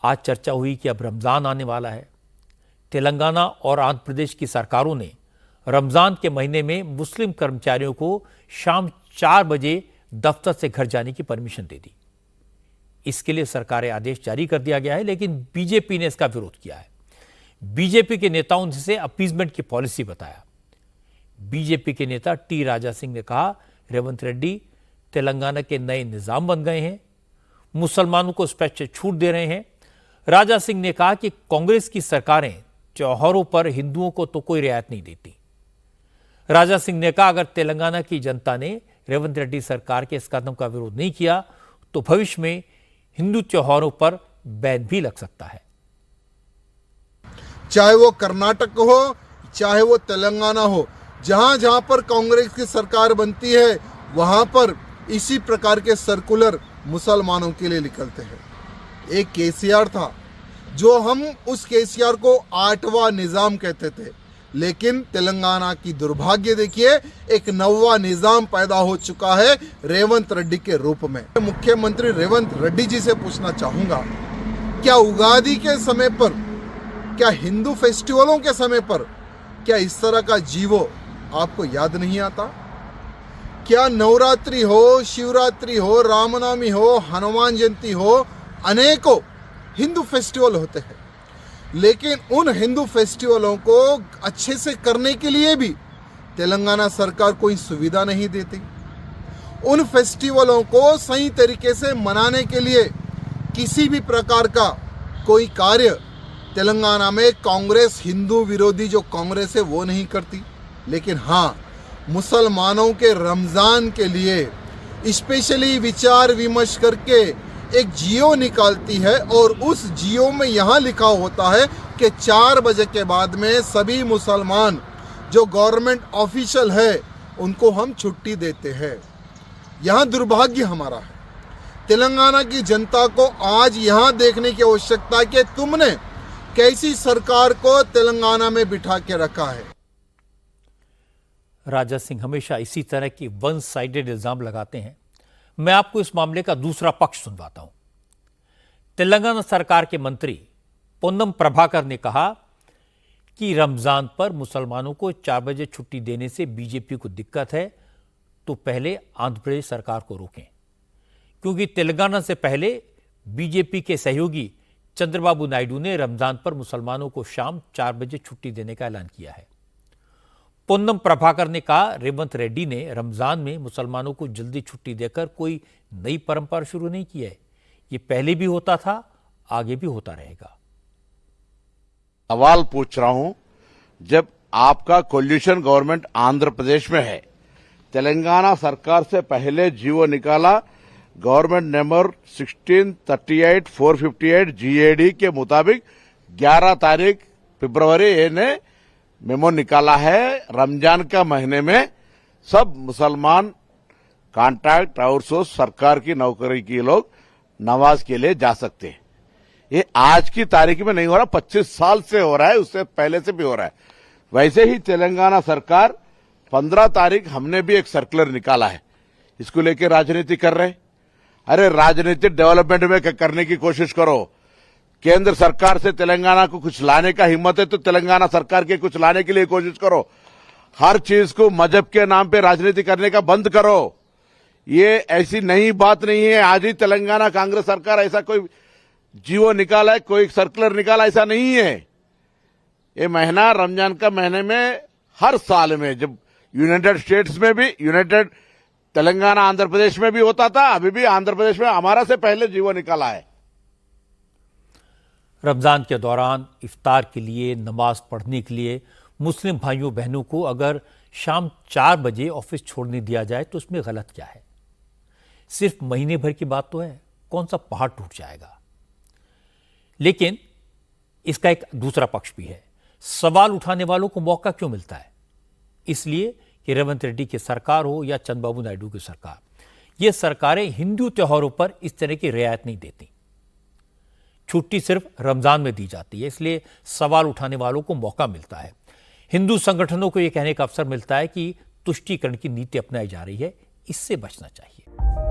आज चर्चा हुई कि अब रमज़ान आने वाला है। तेलंगाना और आंध्र प्रदेश की सरकारों ने रमज़ान के महीने में मुस्लिम कर्मचारियों को शाम 4 बजे दफ्तर से घर जाने की परमिशन दे दी। इसके लिए सरकारी आदेश जारी कर दिया गया है, लेकिन बीजेपी ने इसका विरोध किया है। बीजेपी के नेताओं ने इसे अपीजमेंट की पॉलिसी बताया। बीजेपी के नेता टी राजा सिंह ने कहा, रेवंत रेड्डी तेलंगाना के नए निजाम बन गए हैं, मुसलमानों को स्पेशल छूट दे रहे हैं। राजा सिंह ने कहा कि कांग्रेस की सरकारें त्योहारों पर हिंदुओं को तो कोई रियायत नहीं देती। राजा सिंह ने कहा, अगर तेलंगाना की जनता ने रेवंत रेड्डी सरकार के इस कदम का विरोध नहीं किया तो भविष्य में हिंदू त्योहारों पर बैन भी लग सकता है। चाहे वो कर्नाटक हो, चाहे वो तेलंगाना हो, जहां जहां पर कांग्रेस की सरकार बनती है वहां पर इसी प्रकार के सर्कुलर मुसलमानों के लिए निकलते हैं। एक केसीआर था, जो हम उस केसीआर को 8वां निजाम कहते थे, लेकिन तेलंगाना की दुर्भाग्य देखिए, एक 9वां निजाम पैदा हो चुका है रेवंत रेड्डी के रूप में। मुख्यमंत्री रेवंत रेड्डी जी से पूछना चाहूंगा, क्या उगादी के समय पर, क्या हिंदू फेस्टिवलों के समय पर, क्या इस तरह का जीवो आपको याद नहीं आता? क्या नवरात्रि हो, शिवरात्रि हो, रामनवमी हो, हनुमान जयंती हो, अनेकों हिंदू फेस्टिवल होते हैं, लेकिन उन हिंदू फेस्टिवलों को अच्छे से करने के लिए भी तेलंगाना सरकार कोई सुविधा नहीं देती। उन फेस्टिवलों को सही तरीके से मनाने के लिए किसी भी प्रकार का कोई कार्य तेलंगाना में कांग्रेस, हिंदू विरोधी जो कांग्रेस है वो नहीं करती। लेकिन हाँ, मुसलमानों के रमज़ान के लिए स्पेशली विचार विमर्श करके एक जियो निकालती है, और उस जियो में यहाँ लिखा होता है कि 4 बजे के बाद में सभी मुसलमान जो गवर्नमेंट ऑफिशियल है उनको हम छुट्टी देते हैं। यहाँ दुर्भाग्य हमारा है। तेलंगाना की जनता को आज यहाँ देखने की आवश्यकता है कि तुमने कैसी सरकार को तेलंगाना में बिठा के रखा है। राजा सिंह हमेशा इसी तरह की वन साइडेड इल्जाम लगाते हैं। मैं आपको इस मामले का दूसरा पक्ष सुनवाता हूं। तेलंगाना सरकार के मंत्री पोन्नम प्रभाकर ने कहा कि रमजान पर मुसलमानों को 4 बजे छुट्टी देने से बीजेपी को दिक्कत है, तो पहले आंध्र प्रदेश सरकार को रोकें, क्योंकि तेलंगाना से पहले बीजेपी के सहयोगी चंद्रबाबू नायडू ने रमजान पर मुसलमानों को शाम 4 बजे छुट्टी देने का ऐलान किया है। पोन्नम प्रभाकर ने कहा, रेवंत रेड्डी ने रमजान में मुसलमानों को जल्दी छुट्टी देकर कोई नई परंपरा शुरू नहीं की है। ये पहले भी होता था, आगे भी होता रहेगा। सवाल पूछ रहा हूं, जब आपका कोलिशन गवर्नमेंट आंध्र प्रदेश में है, तेलंगाना सरकार से पहले जीवो निकाला गवर्नमेंट नंबर 1638/458 GAD के मुताबिक 11 तारीख फरवरी ने मेमो निकाला है। रमजान का महीने में सब मुसलमान कॉन्ट्रैक्ट आउटसोर्स सरकार की नौकरी के लोग नमाज के लिए जा सकते हैं। ये आज की तारीख में नहीं हो रहा, 25 साल से हो रहा है, उससे पहले से भी हो रहा है। वैसे ही तेलंगाना सरकार 15 तारीख हमने भी एक सर्कुलर निकाला है, इसको लेकर राजनीति कर रहे हैं। अरे राजनीतिक डेवलपमेंट में करने की कोशिश करो। केंद्र सरकार से तेलंगाना को कुछ लाने का हिम्मत है तो तेलंगाना सरकार के कुछ लाने के लिए कोशिश करो। हर चीज को मजहब के नाम पे राजनीति करने का बंद करो। ये ऐसी नई बात नहीं है, आज ही तेलंगाना कांग्रेस सरकार ऐसा कोई जीवो निकाला है, कोई सर्कुलर निकाला, ऐसा नहीं है। ये महीना रमजान का महीने में हर साल में, जब यूनाइटेड स्टेट्स में भी, यूनाइटेड तेलंगाना आंध्र प्रदेश में भी होता था, अभी भी आंध्र प्रदेश में हमारा से पहले जीवो निकाला है। रमजान के दौरान इफ्तार के लिए, नमाज पढ़ने के लिए मुस्लिम भाइयों बहनों को अगर शाम 4 बजे ऑफिस छोड़ने दिया जाए तो उसमें गलत क्या है? सिर्फ महीने भर की बात तो है, कौन सा पहाड़ टूट जाएगा? लेकिन इसका एक दूसरा पक्ष भी है। सवाल उठाने वालों को मौका क्यों मिलता है? इसलिए कि रेवंत रेड्डी की सरकार हो या चंद्रबाबू नायडू की सरकार, ये सरकारें हिंदू त्योहारों पर इस तरह की रियायत नहीं देती। छुट्टी सिर्फ रमजान में दी जाती है, इसलिए सवाल उठाने वालों को मौका मिलता है। हिंदू संगठनों को यह कहने का अवसर मिलता है कि तुष्टीकरण की नीति अपनाई जा रही है, इससे बचना चाहिए।